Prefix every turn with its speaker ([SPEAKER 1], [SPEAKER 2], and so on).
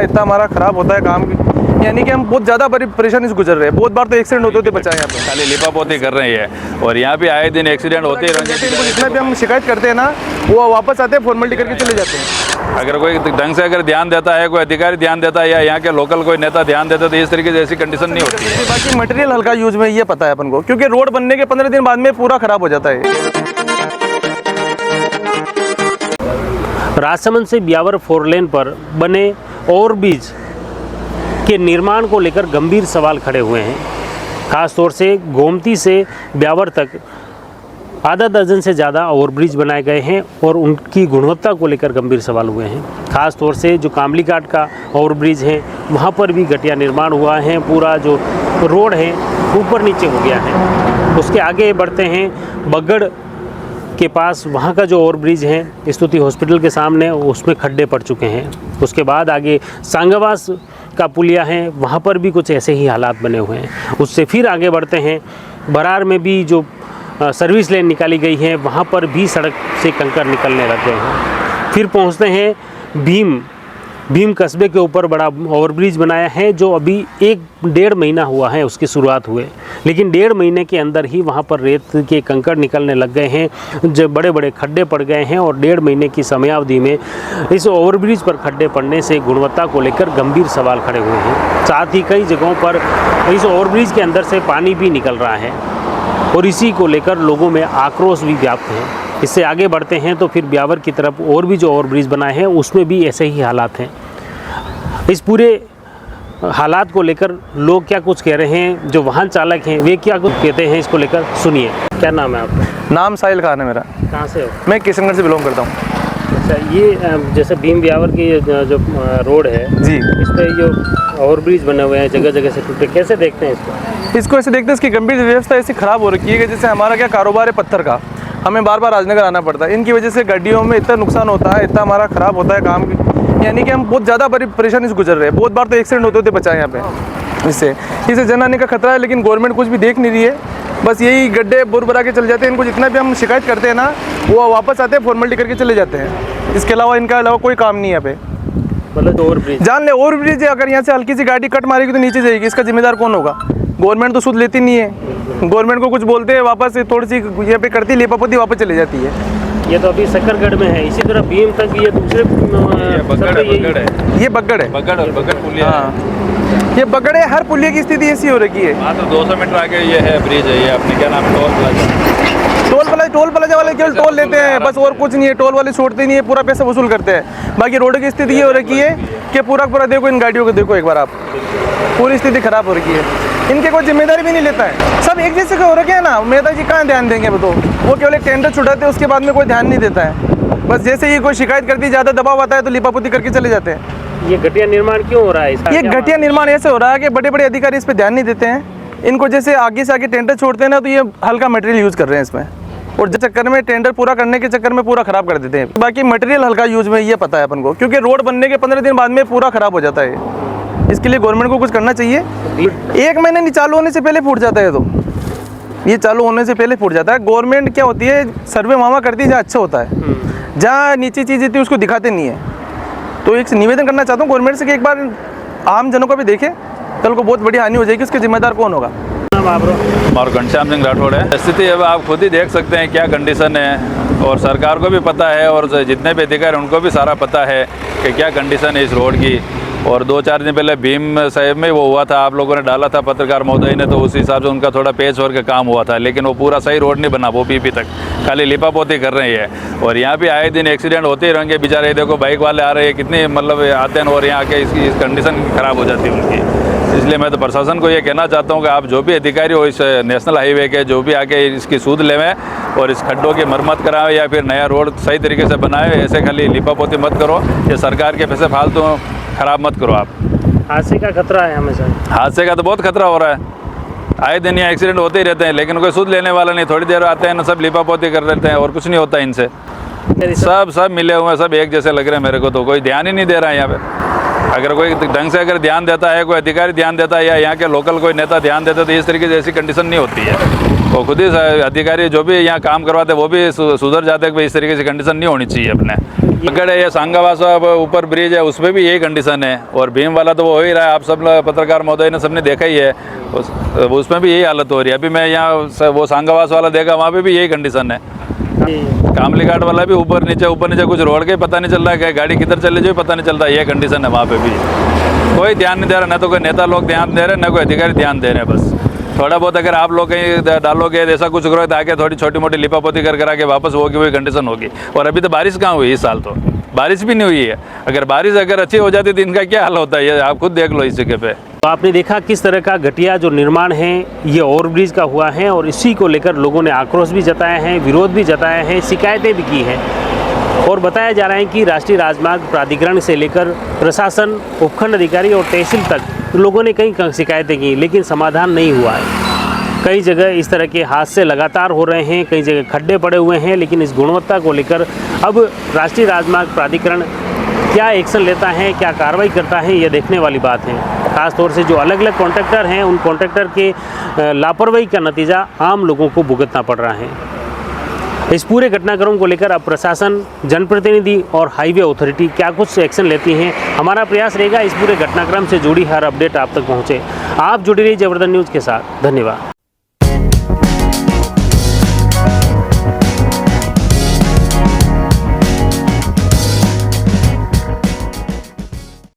[SPEAKER 1] है, इतना हमारा ख़राब होता है काम, यानी कि हम बहुत ज़्यादा बड़ी परेशानी से गुजर रहे हैं। बहुत बार तो एक्सीडेंट होते बचाए यहाँ पे,
[SPEAKER 2] खाली लिपापोती कर रहे हैं और यहाँ पे आए दिन एक्सीडेंट होते ही रहेंगे।
[SPEAKER 1] जितना भी हम शिकायत करते हैं ना, वो वापस आते हैं, फॉर्मेलिटी करके चले जाते हैं।
[SPEAKER 2] अगर कोई ढंग से अगर ध्यान देता है, कोई अधिकारी ध्यान देता है या यहाँ के लोकल कोई नेता ध्यान देता है तो इस तरीके से ऐसी कंडीशन नहीं होती है।
[SPEAKER 1] बाकी मटेरियल हल्का यूज में ये पता है अपन को, क्योंकि रोड बनने के 15 दिन बाद में पूरा ख़राब हो जाता है।
[SPEAKER 3] राजसमंद से ब्यावर 4 लेन पर बने ओवरब्रिज के निर्माण को लेकर गंभीर सवाल खड़े हुए हैं। खास तौर से गोमती से ब्यावर तक आधा दर्जन से ज़्यादा ओवरब्रिज बनाए गए हैं और उनकी गुणवत्ता को लेकर गंभीर सवाल हुए हैं। खास तौर से जो कामली घाट का ओवरब्रिज है वहाँ पर भी घटिया निर्माण हुआ है, पूरा जो रोड है ऊपर नीचे हो गया है। उसके आगे बढ़ते हैं, बगड़ के पास वहाँ का जो ओवरब्रिज है स्तुति हॉस्पिटल के सामने, उसमें खड्डे पड़ चुके हैं। उसके बाद आगे सांगवास का पुलिया है, वहाँ पर भी कुछ ऐसे ही हालात बने हुए हैं। उससे फिर आगे बढ़ते हैं, बरार में भी जो सर्विस लेन निकाली गई है वहाँ पर भी सड़क से कंकड़ निकलने लग गए हैं। फिर पहुँचते हैं भीम कस्बे के ऊपर बड़ा ओवरब्रिज बनाया है, जो अभी 1-1.5 महीना हुआ है उसकी शुरुआत हुए, लेकिन 1.5 महीने के अंदर ही वहाँ पर रेत के कंकड़ निकलने लग गए हैं, जो बड़े बड़े खड्डे पड़ गए हैं। और 1.5 महीने की समयावधि में इस ओवरब्रिज पर खड्डे पड़ने से गुणवत्ता को लेकर गंभीर सवाल खड़े हुए हैं। साथ ही कई जगहों पर इस ओवरब्रिज के अंदर से पानी भी निकल रहा है और इसी को लेकर लोगों में आक्रोश भी व्याप्त है। इससे आगे बढ़ते हैं तो फिर ब्यावर की तरफ और भी जो ओवरब्रिज बनाए हैं उसमें भी ऐसे ही हालात हैं। इस पूरे हालात को लेकर लोग क्या कुछ कह रहे हैं, जो वाहन चालक हैं वे क्या कुछ कहते हैं इसको लेकर, सुनिए। क्या नाम है आपका?
[SPEAKER 1] नाम साहिल खान है मेरा।
[SPEAKER 3] कहाँ से हो?
[SPEAKER 1] मैं किशनगढ़ से बिलोंग करता हूँ।
[SPEAKER 3] अच्छा, ये जैसे भीम ब्यावर की जो रोड है
[SPEAKER 1] जी,
[SPEAKER 3] इस पर जो ओवरब्रिज बने हुए हैं जगह जगह से टूटे, कैसे देखते हैं इसको?
[SPEAKER 1] इसको ऐसे देखते हैं, इसकी गंभीर व्यवस्था ऐसी ख़राब हो रखी है कि जैसे हमारा क्या कारोबार है पत्थर का, हमें बार बार राजनगर आना पड़ता है। इनकी वजह से गाड़ियों में इतना नुकसान होता है, इतना हमारा ख़राब होता है काम, यानी कि हम बहुत ज़्यादा बड़ी परेशानी से गुजर रहे हैं। बहुत बार तो एक्सीडेंट होते बचाए यहाँ पे। इससे जन हानि का खतरा है, लेकिन गवर्नमेंट कुछ भी देख नहीं रही है। बस यही गड्ढे बुर भरा के चले जाते हैं। इनको जितना भी हम शिकायत करते हैं ना, वो वापस आते हैं, फॉर्मेलिटी करके चले जाते हैं। इसके अलावा इनका अलावा कोई काम नहीं है यहाँ पे।
[SPEAKER 3] मतलब ओवरब्रिज
[SPEAKER 1] जान ले, ओवरब्रिज है, अगर यहाँ से हल्की सी गाड़ी कट मारेगी तो नीचे जाएगी, इसका जिम्मेदार कौन होगा? गवर्नमेंट तो सूद लेती नहीं है। गवर्नमेंट को कुछ बोलते हैं, वापस थोड़ी सी यहाँ पे करती लिपापोती, वापस चली जाती है।
[SPEAKER 3] ये तो अभी सकरगढ़ में है, इसी तरह भीम तक ये दूसरे
[SPEAKER 2] बगड़ है,
[SPEAKER 1] ये बगड़ है,
[SPEAKER 2] बगड़ पुलिया।
[SPEAKER 1] हाँ, ये बगड़ है। हर पुलिया की स्थिति ऐसी हो रखी है।
[SPEAKER 2] मात्र 200 मीटर आगे ये है ब्रिज है, ये अपने क्या नाम है,
[SPEAKER 1] टोल प्लाजा वाले केवल टोल लेते हैं बस, और कुछ नहीं है। टोल वाले छोड़ते नहीं है, पूरा पैसा वसूल करते हैं। बाकी रोड की स्थिति ये हो रखी है कि पूरा देखो, इन गाड़ियों को देखो एक बार आप, पूरी स्थिति खराब हो रखी है। इनके कोई जिम्मेदारी भी नहीं लेता है, सब एक जैसे हो रखे हैं ना। नेता जी कहाँ ध्यान देंगे? वो केवल एक टेंडर छुड़ाते हैं, उसके बाद में कोई ध्यान नहीं देता है। बस जैसे ही कोई शिकायत करती, ज़्यादा दबाव आता है तो लिपापोती करके चले जाते हैं।
[SPEAKER 3] ये घटिया निर्माण क्यों हो रहा है?
[SPEAKER 1] ये घटिया निर्माण ऐसे हो रहा है कि बड़े बड़े अधिकारी इस पर ध्यान नहीं देते हैं। इनको जैसे आगे से आगे टेंडर छोड़ते हैं ना, तो ये हल्का मटेरियल यूज़ कर रहे हैं इसमें, और जिस चक्कर में टेंडर पूरा करने के चक्कर में पूरा खराब कर देते हैं। बाकी मटेरियल हल्का यूज में ये पता है अपन को, क्योंकि रोड बनने के 15 दिन बाद में पूरा खराब हो जाता है। इसके लिए गवर्नमेंट को कुछ करना चाहिए। 1 महीने नहीं चालू होने से पहले फूट जाता है, तो ये चालू होने से पहले फूट जाता है। गवर्नमेंट क्या होती है, सर्वे वहाँ करती है जहाँ अच्छा होता है, जहाँ नीचे चीज़ होती है उसको दिखाते नहीं है। तो एक निवेदन करना चाहता हूँ गवर्नमेंट से कि एक बार आम जनों को भी देखे, कल को बहुत बड़ी हानि हो जाएगी, उसके जिम्मेदार कौन होगा?
[SPEAKER 2] और घनश्याम सिंह राठौड़ है। स्थिति अब आप खुद ही देख सकते हैं क्या कंडीशन है, और सरकार को भी पता है और जितने भी अधिकारी उनको भी सारा पता है कि क्या कंडीशन है इस रोड की। और 2-4 दिन पहले भीम साहिब में वो हुआ था, आप लोगों ने डाला था पत्रकार महोदय ने, तो उस हिसाब से उनका थोड़ा पेच वर्क का काम हुआ था, लेकिन वो पूरा सही रोड नहीं बना वो पीपी तक, खाली लिपापोती कर रही है। और यहाँ भी आए दिन एक्सीडेंट होते ही रहेंगे। बेचारे देखो बाइक वाले आ रहे हैं, कितनी मतलब आते हैं और यहाँ आके इसकी कंडीशन ख़राब हो जाती है उनकी। इसलिए मैं तो प्रशासन को ये कहना चाहता हूँ कि आप जो भी अधिकारी हो इस नेशनल हाईवे के, जो भी आके इसकी सूद लेवें और इस खड्डों की मरम्मत कराएं या फिर नया रोड सही तरीके से बनाए। ऐसे खाली लिपापोती मत करो, ये सरकार के पैसे फालतू खराब मत करो आप।
[SPEAKER 3] हादसे का खतरा है हमेशा।
[SPEAKER 2] हादसे का तो बहुत खतरा हो रहा है, आए दिन यहाँ एक्सीडेंट होते ही रहते हैं, लेकिन कोई सूद लेने वाला नहीं। थोड़ी देर आते हैं ना, सब लिपापोती कर देते हैं और कुछ नहीं होता इनसे। सब मिले हुए हैं, सब एक जैसे लग रहे हैं मेरे को, तो कोई ध्यान ही नहीं दे रहा है यहाँ पे। अगर कोई ढंग से अगर ध्यान देता है, कोई अधिकारी ध्यान देता है या यहाँ के लोकल कोई नेता ध्यान देता है, तो इस तरीके से ऐसी कंडीशन नहीं होती है। वो खुद ही अधिकारी जो भी यहाँ काम करवाते हैं वो भी सुधर जाते हैं कि इस तरीके से कंडीशन नहीं होनी चाहिए अपने। अगर ये सांगावासा ऊपर ब्रिज है उस पर भी यही कंडीशन है, और भीम वाला तो वो हो ही रहा है, आप सब पत्रकार महोदय ने सबने देखा ही है, उसमें भी यही हालत हो रही है। अभी मैं यहाँ वो सांगावास वाला देखा, वहाँ पे भी यही कंडीशन है। कामली घाट वाला भी ऊपर नीचे कुछ रोड के पता नहीं चल रहा है, गाड़ी किधर चले जो पता नहीं चलता, ये कंडीशन है वहाँ पे भी। कोई ध्यान नहीं दे रहा, ना तो कोई नेता लोग ध्यान दे रहे, ना कोई अधिकारी ध्यान दे रहे हैं। बस थोड़ा बहुत अगर आप लोग कहीं डालोगे ऐसा कुछ करो तो आगे थोड़ी छोटी मोटी लिपापोती कर के वापस होगी, वही कंडीशन होगी। और अभी तो बारिश कहाँ हुई, इस साल तो बारिश भी नहीं हुई है। अगर बारिश अगर अच्छी हो जाती तो इनका क्या हाल होता है, ये आप खुद देख लो इस जगह पे।
[SPEAKER 3] तो आपने देखा किस तरह का घटिया जो निर्माण है ये ओवरब्रिज का हुआ है, और इसी को लेकर लोगों ने आक्रोश भी जताया है, विरोध भी जताया है, शिकायतें भी की हैं। और बताया जा रहा है कि राष्ट्रीय राजमार्ग प्राधिकरण से लेकर प्रशासन, उपखंड अधिकारी और तहसील तक लोगों ने कई शिकायतें की, लेकिन समाधान नहीं हुआ है। कई जगह इस तरह के हादसे लगातार हो रहे हैं, कई जगह खड्डे पड़े हुए हैं, लेकिन इस गुणवत्ता को लेकर अब राष्ट्रीय राजमार्ग प्राधिकरण क्या एक्शन लेता है, क्या कार्रवाई करता है, ये देखने वाली बात है। खासतौर से जो अलग अलग कॉन्ट्रैक्टर हैं, उन कॉन्ट्रैक्टर के लापरवाही का नतीजा आम लोगों को भुगतना पड़ रहा है। इस पूरे घटनाक्रम को लेकर अब प्रशासन, जनप्रतिनिधि और हाईवे अथॉरिटी क्या कुछ एक्शन लेती हैं, हमारा प्रयास रहेगा इस पूरे घटनाक्रम से जुड़ी हर अपडेट आप तक पहुँचे। आप जुड़ी रहिए जयवर्धन न्यूज़ के साथ। धन्यवाद।